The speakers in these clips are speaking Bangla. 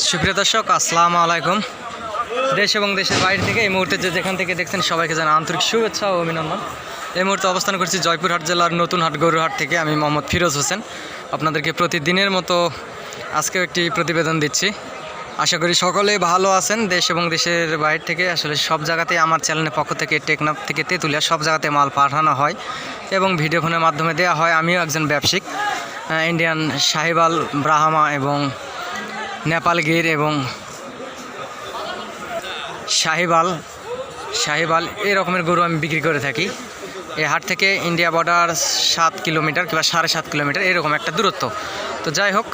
সুপ্রিয় দর্শক, আসসালামু আলাইকুম। দেশ এবং দেশের বাইরে থেকে এই মুহূর্তে যেখান থেকে দেখছেন সবাইকে জানাই আন্তরিক শুভেচ্ছা ও অভিনন্দন। এই মুহূর্তে অবস্থান করছি জয়পুরহাট জেলার নতুন হাট গরুহাট থেকে। আমি মোহাম্মদ ফিরোজ হোসেন আপনাদেরকে প্রতিদিনের মতো আজকেও একটি প্রতিবেদন দিচ্ছি। আশা করি সকলেই ভালো আছেন। দেশ এবং দেশের বাইরে থেকে আসলে সব জায়গাতেই আমার চ্যানেলের পক্ষ থেকে টেকনাফ থেকে তেঁতুলিয়া সব জায়গাতে মাল পাঠানো হয় এবং ভিডিও ফোনের মাধ্যমে দেওয়া হয়। আমিও একজন ব্যবসায়িক, ইন্ডিয়ান শাহিওয়াল, ব্রাহ্মা এবং নেপালগির এবং শাহিওয়াল এই রকমের গরু আমি বিক্রি করে থাকি। এই হাট থেকে ইন্ডিয়া বর্ডার 7 কিলোমিটার কিংবা 7.5 কিলোমিটার এরকম একটা দূরত্ব। তো যাই হোক,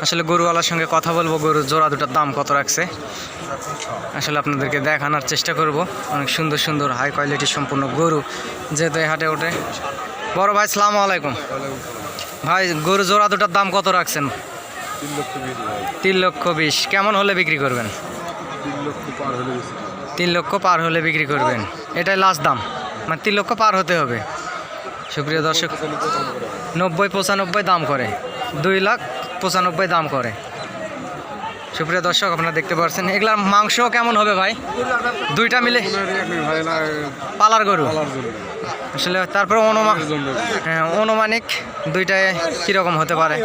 আসলে গরুওয়ালার সঙ্গে কথা বলবো, গরু জোড়া দুটার দাম কত রাখছে আসলে আপনাদেরকে দেখানোর চেষ্টা করব। অনেক সুন্দর সুন্দর হাই কোয়ালিটি সম্পূর্ণ গরু যেহেতু এই হাটে ওঠে। বড় ভাই, আসসালামু আলাইকুম। ভাই, গরু জোড়া দুটার দাম কত রাখছেন? 3,20,000। কেমন হলে বিক্রি করবেন? 3 লক্ষ পার হলে বিক্রি করবেন। এটাই লাস্ট দাম, মানে 3 লক্ষ পার হতে হবে। সুপ্রিয় দর্শক, 90-95 দাম করে, 2,95,000 দাম করে। সুপ্রিয় দর্শক, আপনারা দেখতে পাচ্ছেন এগুলার মাংস কেমন হবে ভাই? দুইটা মিলে পালার গরু আসলে। তারপরে অনুমানিক দুইটায় কীরকম হতে পারে?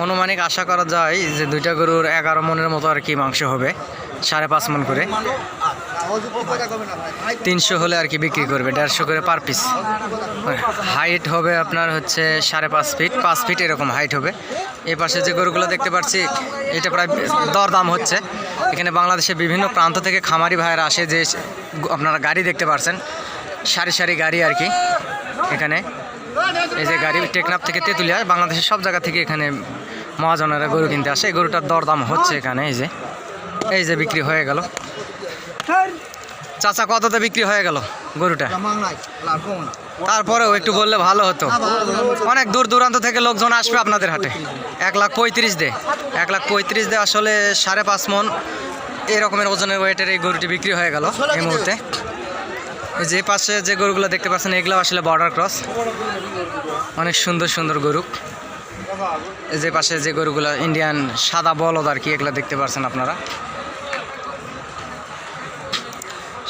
অনুমানিক আশা করা যায় যে দুইটা গরুর 11 মনের মতো আর কি মাংস হবে, 5.5 মন করে। 300 হলে আর কি বিক্রি করবে, 150 করে পার পিস। হাইট হবে আপনার হচ্ছে 5.5 ফিট, 5 ফিট এরকম হাইট হবে। এ পাশে যে গরুগুলো দেখতে পাচ্ছি এটা প্রায় দরদাম হচ্ছে। এখানে বাংলাদেশের বিভিন্ন প্রান্ত থেকে খামারি ভাইয়েরা আসে, যে আপনারা গাড়ি দেখতে পাচ্ছেন, সারি সারি গাড়ি আর কি। এখানে এই যে গাড়ি টেকনাফ থেকে তেঁতুলিয়া, বাংলাদেশের সব জায়গা থেকে এখানে মহাজনেরা গরু কিনতে আসে। এই গরুটার দরদাম হচ্ছে এখানে। এই যে বিক্রি হয়ে গেল। চাচা, কততে বিক্রি হয়ে গেল গরুটা? তারপরেও একটু বললে ভালো হতো। অনেক দূর দূরান্ত থেকে লোকজন আসবে আপনাদের হাটে। 1,35,000 দে, 1,35,000 দে। আসলে 5.5 মন এরকমের ওজনের ওয়েটের এই গরুটি বিক্রি হয়ে গেল এই মুহূর্তে। এই যে পাশে যে গরুগুলো দেখতে পাচ্ছেন এগুলো আসলে বর্ডার ক্রস, অনেক সুন্দর সুন্দর গরু। এই যে পাশে যে গরুগুলো ইন্ডিয়ান সাদা বলদ আর কি, এগুলো দেখতে পাচ্ছেন আপনারা।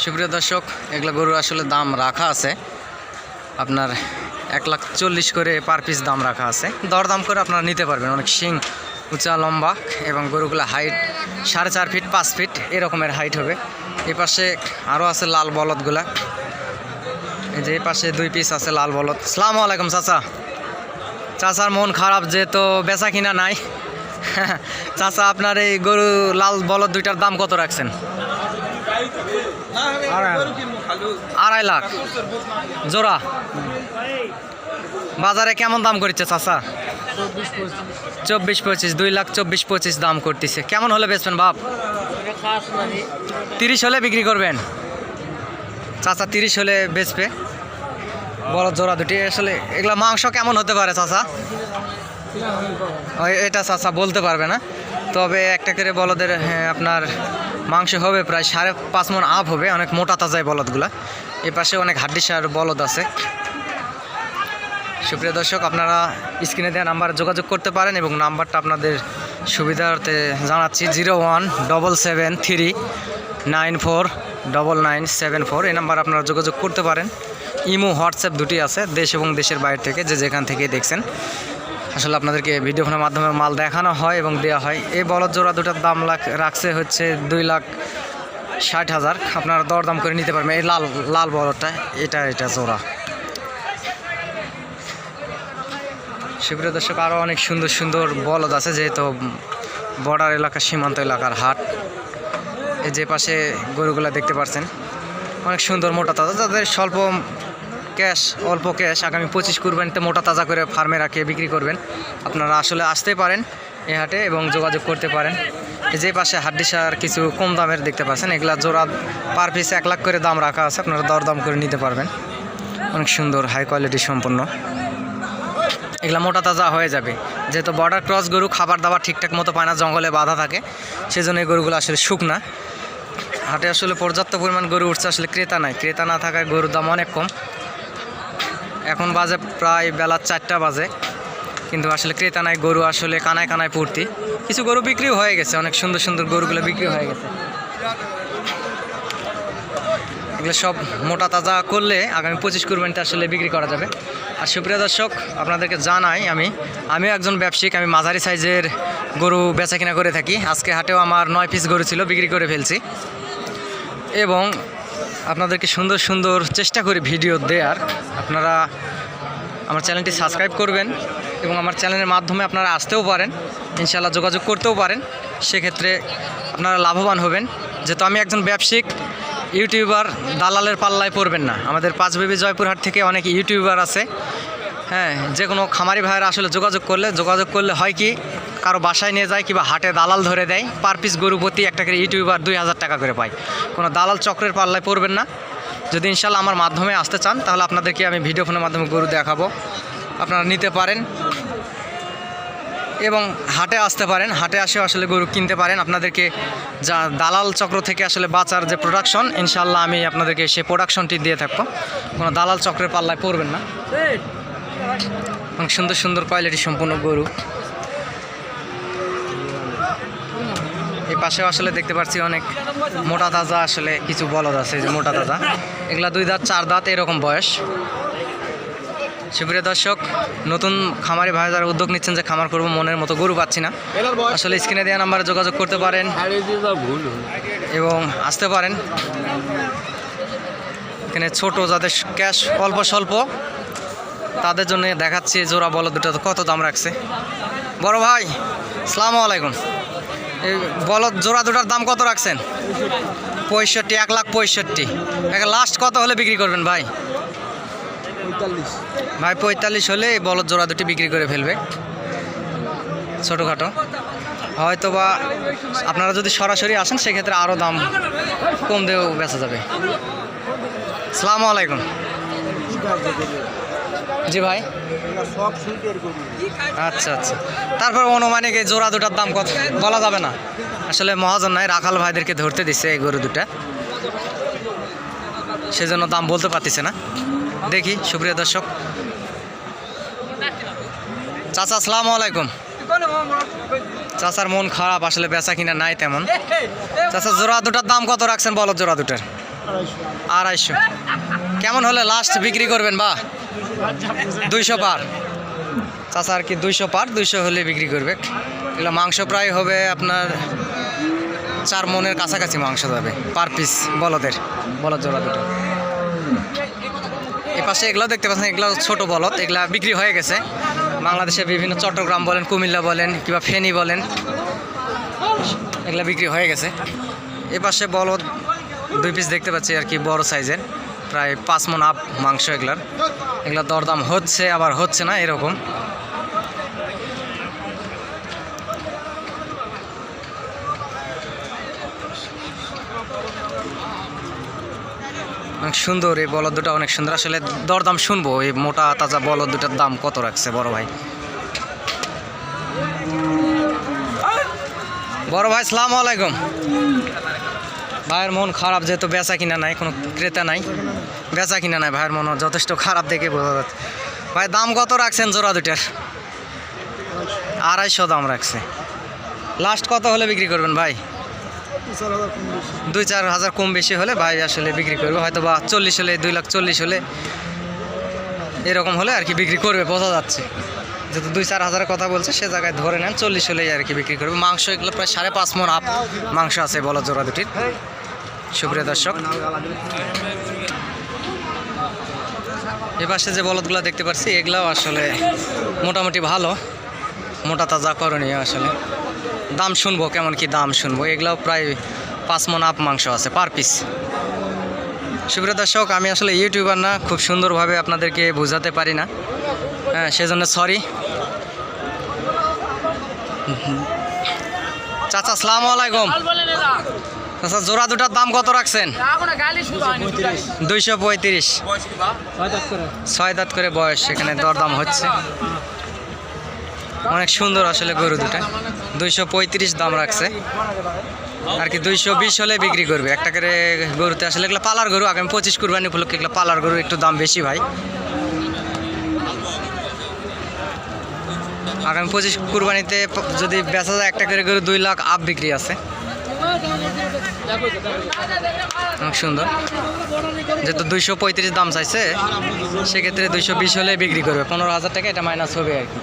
সুপ্রিয় দর্শক, এগুলো গরু আসলে দাম রাখা আছে আপনার 1,40,000 করে পার পিস দাম রাখা আছে। দরদাম করে আপনারা নিতে পারবেন। অনেক শিং উঁচা লম্বা এবং গরুগুলো হাইট 4.5 ফিট 5 ফিট এরকমের হাইট হবে। এ পাশে আরও আছে লাল বলদগুলা। এই যে পাশে 2 পিস আছে লাল বলদ। আসসালামু আলাইকুম চাচা। চাচার মন খারাপ যেহেতু বেচা কিনা নাই। চাচা, আপনার এই গরু লাল বলদ দুইটার দাম কত রাখছেন? 2.5 লাখ জোড়া। বাজারে কেমন দাম করছে চাচা? 24-25, 2,24,25 দাম করতেছে। কেমন হলে বেচবেন বাপ? 30 হলে বিক্রি করবেন। চাচা 30 হলে বেচবে বড় জোড়া দুটি। আসলে এগুলা মাংস কেমন হতে পারে চাচা? এটা চাচা বলতে পারবে না, তবে একটা করে বলদের আপনার মাংস হবে প্রায় 5.5 মন আপ হবে। অনেক মোটা তাজায় বলদগুলা। এ পাশে অনেক হাড্ডিসার বলদ আছে। সুপ্রিয় দর্শক, আপনারা স্ক্রিনে দেওয়া নাম্বারে যোগাযোগ করতে পারেন এবং নাম্বারটা আপনাদের সুবিধার্থে জানাচ্ছি 01773949974। এই নাম্বার আপনারা যোগাযোগ করতে পারেন। ইমো, হোয়াটসঅ্যাপ দুটি আছে। দেশ এবং দেশের বাইরে থেকে যে যেখান থেকে দেখছেন আসলে আপনাদেরকে ভিডিও ফোনের মাধ্যমে মাল দেখানো হয় এবং দেওয়া হয়। এই বলদ জোড়া দুটার দাম রাখছে হচ্ছে 2,60,000। আপনারা দরদাম করে নিতে পারবেন। এই লাল বলদটা এটা জোড়া। সুপ্রিয় দর্শক, আরও অনেক সুন্দর সুন্দর বলদ আছে, যেহেতু বর্ডার এলাকা, সীমান্ত এলাকার হাট। এই যে পাশে গরুগুলা দেখতে পাচ্ছেন অনেক সুন্দর মোটা তাজা, যাদের অল্প ক্যাশ আগামী 25 কুরবানিতে মোটা তাজা করে ফার্মে রাখিয়ে বিক্রি করবেন, আপনারা আসলে আসতে পারেন এই হাটে এবং যোগাযোগ করতে পারেন। এই যে পাশে হাড্ডিসার কিছু কম দামের দেখতে পাচ্ছেন, এগুলা জোড়া পার পিস 1 লাখ করে দাম রাখা আছে। আপনারা দরদাম করে নিতে পারবেন। অনেক সুন্দর হাই কোয়ালিটি সম্পন্ন। এগুলা মোটা তাজা হয়ে যাবে, যেহেতু বর্ডার ক্রস গরু, খাবার দাবার ঠিকঠাক মতো পায় না, জঙ্গলে বাঁধা থাকে, সেজন্য এই গরুগুলো আসলে শুকনা। হাটে আসলে পর্যাপ্ত পরিমাণ গরু উঠছে, আসলে ক্রেতা নাই। ক্রেতা না থাকায় গরুর দাম অনেক কম। এখন বাজে প্রায় বেলা 4টা বাজে। কিন্তু আসলে ক্রেতা নাই, গরু আসলে কানায় কানায় পূর্তি। কিছু গরু বিক্রিও হয়ে গেছে, অনেক সুন্দর সুন্দর গরুগুলো বিক্রি হয়ে গেছে। এগুলো সব মোটা তাজা করলে আগামী 25 কুরবানিতে আসলে বিক্রি করা যাবে। আর সুপ্রিয় দর্শক, আপনাদেরকে জানাই আমিও একজন ব্যবসায়িক। আমি মাঝারি সাইজের গরু বেচা কিনা করে থাকি। আজকে হাটেও আমার 9 পিস গরু ছিল, বিক্রি করে ফেলছি। এবং আপনাদেরকে সুন্দর সুন্দর চেষ্টা করি ভিডিও দেওয়ার। আপনারা আমার চ্যানেলটি সাবস্ক্রাইব করবেন এবং আমার চ্যানেলের মাধ্যমে আপনারা আসতেও পারেন, ইনশাআল্লাহ যোগাযোগ করতেও পারেন। সেক্ষেত্রে আপনারা লাভবান হবেন। যেহেতু আমি একজন ব্যবসায়িক, ইউটিউবার দালালের পাল্লায় পড়বেন না। আমাদের পাঁচবিবি জয়পুরহাট থেকে অনেক ইউটিউবার আছে। হ্যাঁ, যে কোনো খামারি ভাইয়েরা আসলে যোগাযোগ করলে হয় কি, কারো বাসায় নিয়ে যায় কিংবা হাটে দালাল ধরে দেয়। পার পিস গরু প্রতি একটা করে ইউটিউবার 2000 টাকা করে পায়। কোনো দালাল চক্রের পাল্লায় পড়বেন না। যদি ইনশাআল্লাহ আমার মাধ্যমে আসতে চান, তাহলে আপনাদেরকে আমি ভিডিও ফোনের মাধ্যমে গরু দেখাবো, আপনারা নিতে পারেন এবং হাটে আসতে পারেন। হাটে আসেও আসলে গরু কিনতে পারেন। আপনাদেরকে যা দালাল চক্র থেকে আসলে বাঁচার যে প্রোডাকশন, ইনশাআল্লাহ আমি আপনাদেরকে সেই প্রোডাকশনটি দিয়ে থাকবো। কোনো দালাল চক্রের পাল্লায় পড়বেন না। অনেক সুন্দর সুন্দর কোয়ালিটি সম্পূর্ণ গরু। এই পাশেও আসলে দেখতে পাচ্ছি অনেক মোটা তাজা আসলে কিছু বলদ আছে, যে মোটা তাজা, এগুলা 2 দাঁত 4 দাঁত এরকম বয়স। সুপ্রিয় দর্শক, নতুন খামারি ভাই যারা উদ্যোগ নিচ্ছেন যে খামার করবো, মনের মতো গরু পাচ্ছি না, আসলে স্ক্রিনে দেওয়া নাম্বারে যোগাযোগ করতে পারেন এবং আসতে পারেন। এখানে ছোট যাদের ক্যাশ অল্প স্বল্প, তাদের জন্য দেখাচ্ছি জোড়া বলদ দুটো কত দাম রাখছে। বড় ভাই, আসসালামু আলাইকুম। এই বলদ জোড়া দুটার দাম কত রাখছেন? 65, 1,65,000। লাস্ট কত হলে বিক্রি করবেন ভাই? 45 ভাই 45 হলে এই বলদ জোড়া দুটি বিক্রি করে ফেলবে। ছোটোখাটো হয়তো বা আপনারা যদি সরাসরি আসেন, সেক্ষেত্রে আরও দাম কম দিয়েও বেচা যাবে। আসসালামু আলাইকুম। জি ভাই, আচ্ছা আচ্ছা। তারপর অনুমানিক এই জোড়া দুটার দাম কত বলা যাবে না, আসলে মহাজন নাই, রাখাল ভাইদেরকে ধরতে দিচ্ছে এই গরু দুটা, সেজন্য দাম বলতে পারতেছে না। দেখি সুপ্রিয় দর্শক। চাচা আসসালামু আলাইকুম। চাচার মন খারাপ, আসলে বেচা কিনা নাই তেমন। চাচা জোড়া দুটার দাম কত রাখছেন বলদ জোড়া দুটার? 250। কেমন হলে লাস্ট বিক্রি করবেন? বা 200 পার। চাচা আর কি 200 পার, 200 হলে বিক্রি করবে। এগুলো মাংস প্রায় হবে আপনার 4 মনের কাছাকাছি মাংস যাবে পার পিস বলদ জোড়া দুটো। এ পাশে এগুলো দেখতে পাচ্ছেন, এগুলো ছোট বলদ, এগুলা বিক্রি হয়ে গেছে। বাংলাদেশে বিভিন্ন চট্টগ্রাম বলেন, কুমিল্লা বলেন কিংবা ফেনী বলেন, এগুলা বিক্রি হয়ে গেছে। এ পাশে বলদ 2 পিস দেখতে পাচ্ছি আর কি, বড় সাইজের, প্রায় 5 মণ আপ মাংস। এগুলার দরদাম হচ্ছে আবার হচ্ছে না, এরকম। অনেক সুন্দর এই বলদ দুটা, অনেক সুন্দর। আসলে দরদাম শুনবো এই মোটা তাজা বলদ দুটার দাম কত রাখছে বড় ভাই। বড় ভাই আসসালামু আলাইকুম। ভাইয়ের মন খারাপ, যেহেতু বেচা কিনা নাই, কোনো ক্রেতা নাই, বেচা কিনা নাই, ভাইয়ের মন যথেষ্ট খারাপ দেখে বোঝা যাচ্ছে। ভাই দাম কত রাখছেন জোড়া দুটার? 250 দাম রাখছে। লাস্ট কত হলে বিক্রি করবেন ভাই? 2-4 হাজার কম বেশি হলে ভাই আসলে বিক্রি করবে, হয়তো বা 40 হলে, 2,40,000 হলে, এরকম হলে আর কি বিক্রি করবে, বোঝা যাচ্ছে। যেহেতু 2-4 হাজারের কথা বলছে, সে জায়গায় ধরে নেন 40 হলেই আর কি বিক্রি করবে। মাংস এগুলো প্রায় 5.5 মণ আপ মাংস আছে বলদ জোড়া দুটির। সুপ্রিয় দর্শক, এ পাশে যে বলদগুলো দেখতে পাচ্ছি, এগুলাও আসলে মোটামুটি ভালো, মোটা তাজা করণীয়। আসলে দাম শুনবো, কেমন কি দাম শুনবো। এগুলাও প্রায় 5 মণ আপ মাংস আছে পার পিস। সুপ্রিয় দর্শক, আমি আসলে ইউটিউবার না, খুব সুন্দরভাবে আপনাদেরকে বোঝাতে পারি না, হ্যাঁ, সেজন্য সরি। চাচা আসসালামু আলাইকুম। চাচা জোড়া দুটার দাম কত রাখছেন? 235। 6 দাঁত করে বয়স, এখানে দরদাম হচ্ছে। অনেক সুন্দর আসলে গরু দুটা। 235 দাম রাখছে আর কি, 220 হলে বিক্রি করবে। একটা করে গরুতে আসলে এগুলো পালার গরু, আগামী 25 কুরবানি উপলক্ষে এগুলো পালার গরু, একটু দাম বেশি ভাই। আগামী 25 কুরবানিতে যদি বেচা যায় একটা করে গরু 2 লাখ আপ বিক্রি আছে। অনেক সুন্দর, যেহেতু 235 দাম চাইছে সেক্ষেত্রে 220 হলে বিক্রি করবে, 15,000 টাকা এটা মাইনাস হবে আর কি।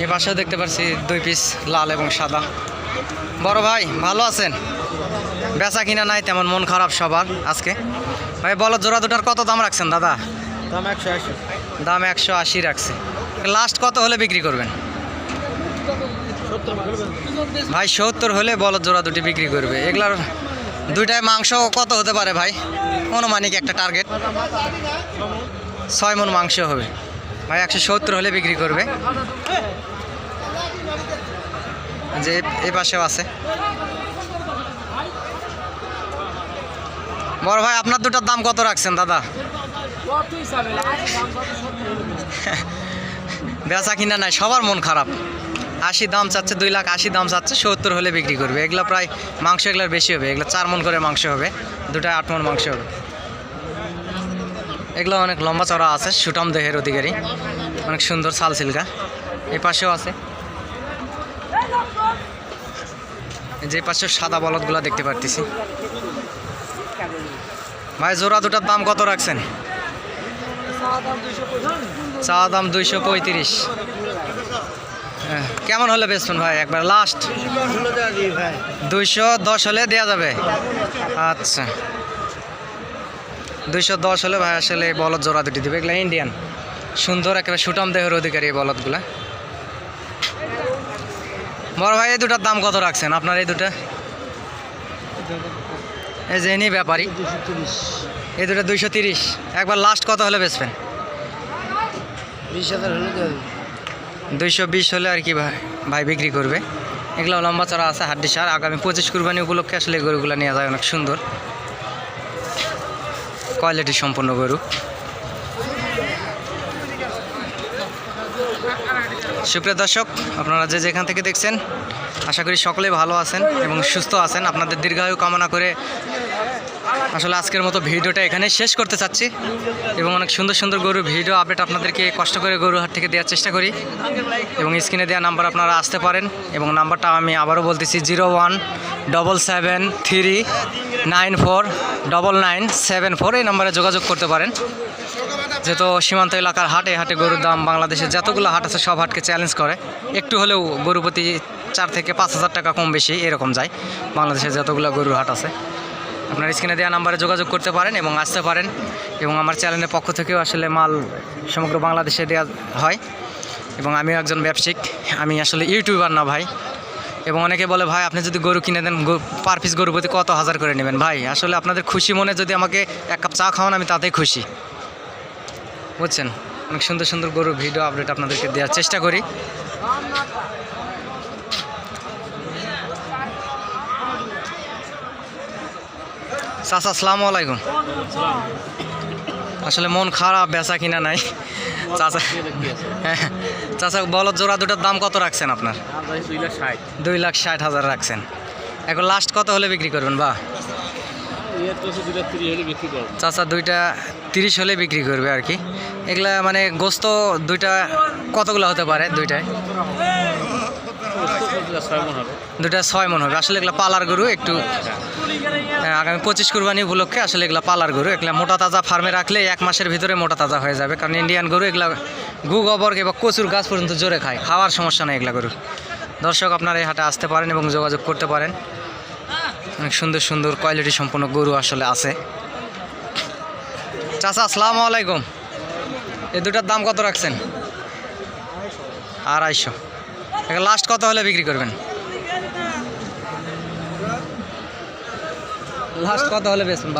এ পাশেও দেখতে পাচ্ছি 2 পিস লাল এবং সাদা। বড় ভাই ভালো আছেন? বেচা কিনা নাই তেমন, মন খারাপ সবার আজকে। ভাই বলো জোড়া দুটার কত দাম রাখছেন দাদা? দাম 180। দাম 180 রাখছে। লাস্ট কত হলে বিক্রি করবেন? ভাই 70 হলে বলো জোড়া দুটি বিক্রি করবে। এগুলার দুইটায় মাংস কত হতে পারে ভাই? অনুমানিক একটা টার্গেট 6 মণ মাংস হবে। ভাই 170 হলে বিক্রি করবে। যে এই পাশেও আছে। বড় ভাই আপনার দুটার দাম কত রাখছেন দাদা? বেচা কিনা নাই, সবার মন খারাপ। 80 দাম চাচ্ছে, 2 লাখ 80 দাম চাচ্ছে, 70 হলে বিক্রি করবে। এগুলো প্রায় মাংস এগুলোর বেশি হবে, এগুলো 4 মণ করে মাংস হবে, দুটায় 8 মণ মাংস হবে। এগুলো অনেক লম্বা চড়া আছে, সুটাম দেহের অধিকারী, অনেক সুন্দর সাল সিল্কা। এই পাশেও আছে, যে পাশে সাদা বলদগুলো দেখতে পারতেছি। ভাই জোড়া দুটার দাম কত রাখছেন? চা দাম 235। কেমন হলে বেচবেন ভাই একবার লাস্ট? 210 হলে দেওয়া যাবে। আচ্ছা 210 হলে ভাই আসলে বলদ জোড়া দুটি দেবে। এগুলো ইন্ডিয়ান, সুন্দর একেবারে সুটাম দেহের অধিকারী এই বলদগুলা। বড় ভাই এই দুটার দাম কত রাখছেন আপনার? এই দুটা এই যে ইনি ব্যাপারী, এই দুটা 230। একবার লাস্ট কত হলে বেচবেন? 20,000 হলে দেবে। 220 হলে আর কি ভাই বিক্রি করবে। এগুলো লম্বা চড়া আছে, হাড্ডি সার। আগামী 25 কুরবানি উপলক্ষে আসলে এই গরুগুলো নেওয়া যায়, অনেক সুন্দর কোয়ালিটি সম্পন্ন গরু। সুপ্রিয় দর্শক, আপনারা যে যেখান থেকে দেখছেন আশা করি সকলেই ভালো আছেন এবং সুস্থ আছেন। আপনাদের দীর্ঘায়ু কামনা করে আসলে আজকের মতো ভিডিওটা এখানে শেষ করতে চাচ্ছি এবং অনেক সুন্দর সুন্দর গরুর ভিডিও আপডেট আপনাদেরকে কষ্ট করে গরুর হাট থেকে দেওয়ার চেষ্টা করি। এবং স্ক্রিনে দেওয়া নাম্বার আপনারা আসতে পারেন এবং নাম্বারটা আমি আবারও বলতেছি 017739499974। এই নাম্বারে যোগাযোগ করতে পারেন। যেহেতু সীমান্ত এলাকার হাট, এই হাটে গরুর দাম বাংলাদেশে যতগুলো হাট আছে সব হাটকে চ্যালেঞ্জ করে। একটু হলেও গরু প্রতি 4 থেকে 5,000 টাকা কম বেশি এরকম যায় বাংলাদেশে যতগুলো গরুর হাট আছে। আপনার স্ক্রিনে দেওয়া নাম্বারে যোগাযোগ করতে পারেন এবং আসতে পারেন। এবং আমার চ্যানেলের পক্ষ থেকেও আসলে মাল সমগ্র বাংলাদেশে দেওয়া হয় এবং আমিও একজন ব্যবসায়িক, আমি আসলে ইউটিউবার না ভাই। এবং অনেকে বলে ভাই আপনি যদি গরু কিনে দেন পার পিস গরু প্রতি কত হাজার করে নেবেন? ভাই আসলে আপনাদের খুশি মনে যদি আমাকে 1 কাপ চা খাওয়ান আমি তাতেই খুশি, বুঝছেন। অনেক সুন্দর সুন্দর গরুর ভিডিও আপডেট আপনাদেরকে দেওয়ার চেষ্টা করি। চাচা আসসালামু আলাইকুম। আসলে মন খারাপ, বেচা কিনা নাই। চাচা চাচা বলদ জোড়া দুটার দাম কত রাখছেন আপনার? 2,60,000 রাখছেন। এখন লাস্ট কত হলে বিক্রি করবেন? বা চাচা 230 হলে বিক্রি করবে আর কি। এগুলা মানে গোস্ত দুইটা কতগুলো হতে পারে? দুইটা 6 মণ হবে। আসলে এগুলো পালার গরু, একটু আগামী 25 কুরবানি উপলক্ষে আসলে এগুলো পালার গরু। এগুলো মোটা তাজা ফার্মে রাখলে 1 মাসের ভিতরে মোটা তাজা হয়ে যাবে, কারণ ইন্ডিয়ান গরু এগুলো গু গোবর কিংবা কচুর গাছ পর্যন্ত জোরে খায়, খাওয়ার সমস্যা নেই এগুলো গরু। দর্শক আপনারা এই হাটে আসতে পারেন এবং যোগাযোগ করতে পারেন। অনেক সুন্দর সুন্দর কোয়ালিটি সম্পন্ন গরু আসলে আছে। চাচা আসসালামু আলাইকুম। এই দুটার দাম কত রাখছেন? 250। এখন লাস্ট কত হলে বিক্রি করবেন? লাস্ট কত হলে বেচবেন?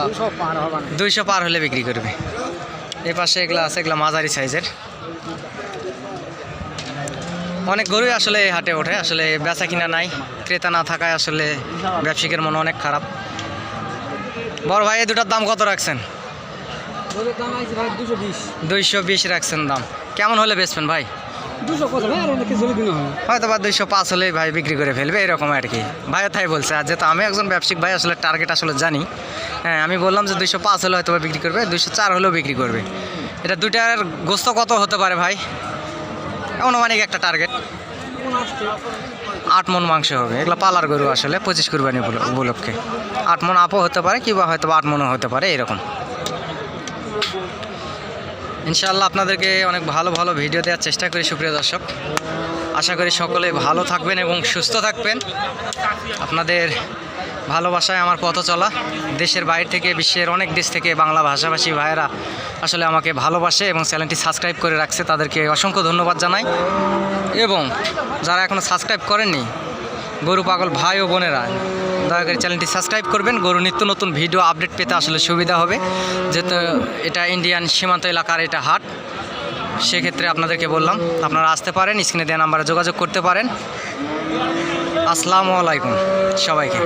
200 পার হলে বিক্রি করবে। এই পাশে এগুলো আছে, এগুলো মাঝারি সাইজের। অনেক গরুই আসলে এই হাটে ওঠে, আসলে বেচা কিনা নাই, ক্রেতা না থাকায় আসলে ব্যবসায়িকের মন অনেক খারাপ। বড় ভাই এই দুটার দাম কত রাখছেন? 220 রাখছেন দাম। কেমন হলে বেচবেন ভাই? হয়তো বা 205 হলেই ভাই বিক্রি করে ফেলবে, এরকম আর কি। ভাইও তাই বলছে। আর যেহেতু আমি একজন ব্যবসায়িক ভাই, আসলে টার্গেট আসলে জানি। হ্যাঁ আমি বললাম যে 205 হলে হয়তো বিক্রি করবে, 204 হলেও বিক্রি করবে। এটা দুইটার গোস্ত কত হতে পারে ভাই? অনুমানিক একটা টার্গেট 8 মন মাংস হবে। এগুলো পালার গরু আসলে 25 কুরবানি উপলক্ষে 8 মন আপও হতে পারে, কিংবা হয়তো 8 মনও হতে পারে এরকম। ইনশাআল্লাহ আপনাদেরকে অনেক ভালো ভালো ভিডিও দেওয়ার চেষ্টা করি সুপ্রিয় দর্শক। আশা করি সকলে ভালো থাকবেন এবং সুস্থ থাকবেন। আপনাদের ভালোবাসায় আমার পথ চলা। দেশের বাইরে থেকে, বিশ্বের অনেক দেশ থেকে বাংলা ভাষাভাষী ভাইয়েরা আসলে আমাকে ভালোবাসে এবং চ্যানেলটি সাবস্ক্রাইব করে রাখছে, তাদেরকে অসংখ্য ধন্যবাদ জানাই। এবং যারা এখনও সাবস্ক্রাইব করেননি, গরু পাগল ভাই ও বোনেরা, দয়া করে চ্যানেলটি সাবস্ক্রাইব করবেন। গরু নিত্য নতুন ভিডিও আপডেট পেতে আসলে সুবিধা হবে, যেহেতু এটা ইন্ডিয়ান সীমান্ত এলাকার এটা হাট। সেক্ষেত্রে আপনাদেরকে বললাম আপনারা আসতে পারেন, স্ক্রিনে দেওয়া নাম্বারে যোগাযোগ করতে পারেন। আসসালামু আলাইকুম সবাইকে।